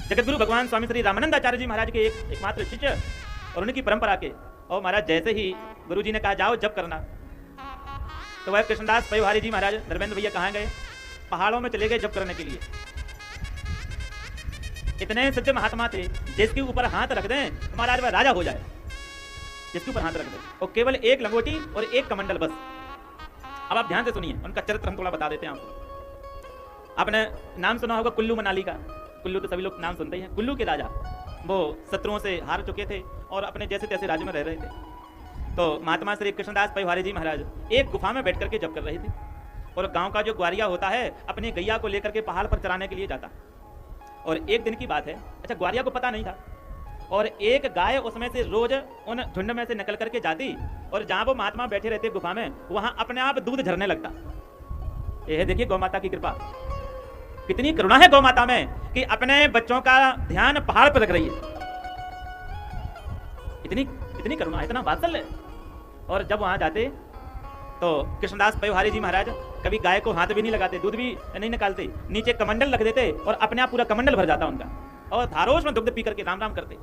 जगतगुरु भगवान स्वामी श्री रामानंदाचार्य जी महाराज के एकमात्र शिष्य और उनकी परंपरा के। और महाराज जैसे ही गुरु जी ने कहा जाओ जप करना, तो वह कृष्णदास पयोहारी जी महाराज धर्मेंद्र भैया कहाँ गए? पहाड़ों में चले गए जप करने के लिए। इतने सच्चे महात्मा थे, जिसके ऊपर हाथ रख दें तो महाराज वह राजा हो जाए, जिसके ऊपर हाथ रख दें। और केवल एक लंगोटी और एक कमंडल बस। अब आप ध्यान से सुनिए, उनका चरित्र हम थोड़ा बता देते हैं आपको। आपने नाम सुना होगा कुल्लू मनाली का। कुल्लू तो सभी लोग नाम सुनते ही हैं। कुल्लू के राजा, वो शत्रुओं से हार चुके थे और अपने जैसे तैसे राज्य में रह रहे थे। तो महात्मा श्री कृष्णदास पयोहारी जी महाराज एक गुफा में बैठ करके जप कर रहे थे। और गांव का जो ग्वारिया होता है अपनी गैया को लेकर के पहाड़ पर चराने के लिए जाता। और एक दिन की बात है, अच्छा ग्वारिया को पता नहीं था, और एक गाय उसमें से रोज उन झुंड में से निकल करके जाती, और जहां वो महात्मा बैठे रहते गुफा में, वहां अपने आप दूध झरने लगता। यह देखिए गौ माता की कृपा, कितनी करुणा है गौ माता में कि अपने बच्चों का ध्यान पहाड़ पर रख रही है। इतनी करुणा, इतना वात्सल्य। और जब वहां जाते तो कृष्णदास पयोहारी जी महाराज कभी गाय को हाथ भी नहीं लगाते, दूध भी नहीं निकालते, नीचे कमंडल रख देते और अपने आप पूरा कमंडल भर जाता उनका, और धारोश में दुग्ध पी करके राम राम करते।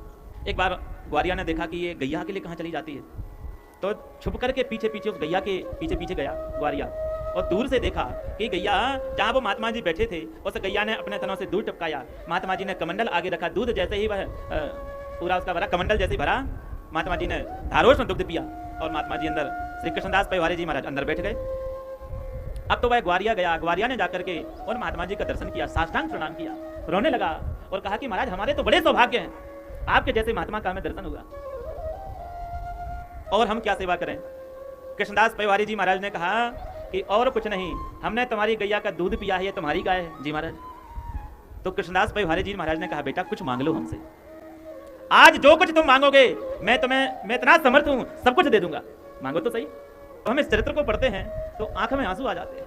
एक बार ग्वारिया ने देखा कि ये गैया के लिए कहाँ चली जाती है, तो छुप करके पीछे पीछे उस गैया के पीछे पीछे गया ग्वारिया, और दूर से देखा कि गैया जहाँ वो महात्मा जी बैठे थे, उस गैया ने अपने थनों से दूध टपकाया। महात्मा जी ने कमंडल आगे रखा, दूध जैसे ही वह पूरा उसका भरा, कमंडल जैसे ही भरा, महात्मा जी ने धारोश में दुग्ध पिया, और महात्मा जी अंदर, श्री कृष्णदास पयोहारी जी महाराज अंदर बैठ गए। अब तो वह ग्वारिया गया, ग्वारिया ने जाकर के और महात्मा जी का दर्शन किया, साष्टांग प्रणाम किया, रोने लगा और कहा कि महाराज हमारे तो बड़े सौभाग्य हैं, आपके जैसे महात्मा का हमें दर्शन हुआ, और हम क्या सेवा करें। कृष्णदास पयोहारी जी महाराज ने कहा कि और कुछ नहीं, हमने तुम्हारी गैया का दूध पिया है, ये तुम्हारी गाय है। जी महाराज। तो कृष्णदास पयोहारी जी महाराज ने कहा बेटा कुछ मांग लो हमसे, आज जो कुछ तुम मांगोगे मैं इतना समर्थ हूं, सब कुछ दे दूंगा, मांगो तो सही। तो हम इस चरित्र को पढ़ते हैं तो आंख में आंसू आ जाते हैं।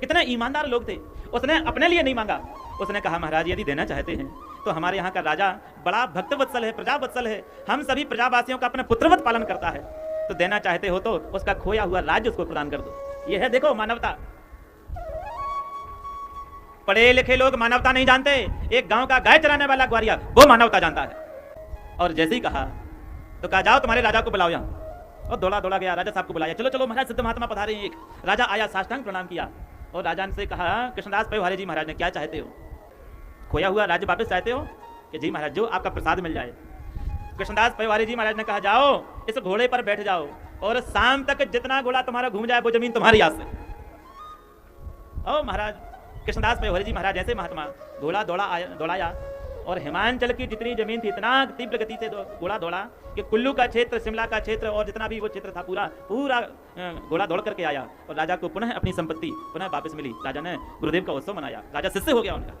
कितने ईमानदार लोग थे। उसने अपने लिए नहीं मांगा, उसने कहा महाराज यदि देना चाहते हैं तो हमारे यहाँ का राजा बड़ा भक्त वत्सल है, प्रजा वत्सल है, हम सभी प्रजावासियों का अपने पुत्रवत पालन करता है, तो देना चाहते हो तो उसका खोया हुआ राज्य उसको प्रदान कर दो। यह है देखो मानवता। पढ़े लिखे लोग मानवता नहीं जानते, एक गांव का गाय चराने वाला ग्वारिया वो मानवता जानता है। और जैसे ही कहा तो कहा जाओ तुम्हारे राजा को बुलाओ यहाँ, और दौड़ा दौड़ा गया, राजा साहब को बुलाया, चलो चलो महाराज सिद्ध महात्मा पधारे हैं। एक राजा आया, साष्टांग प्रणाम किया, और राजा से कहा कृष्णदास पयोहारी जी महाराज ने क्या चाहते हो, खोया हुआ राज्य वापस चाहते हो? कि जी महाराज जो आपका प्रसाद मिल जाए। कृष्णदास पयोहारी जी महाराज ने कहा जाओ इस घोड़े पर बैठ जाओ, और शाम तक जितना घोड़ा तुम्हारा घूम जाए वो जमीन तुम्हारी याद से। ओ महाराज कृष्णदास पयोहारी जी महाराज ऐसे महात्मा, घोड़ा दौड़ाया, और हिमाचल की जितनी जमीन थी इतना तीव्र गति से घोड़ा दौड़ा कि कुल्लू का क्षेत्र, शिमला का क्षेत्र और जितना भी वो क्षेत्र था पूरा घोड़ा दौड़ करके आया, और राजा को पुनः अपनी संपत्ति पुनः वापस मिली। राजा ने गुरुदेव का उत्सव मनाया, राजा शिष्य हो गया उनका।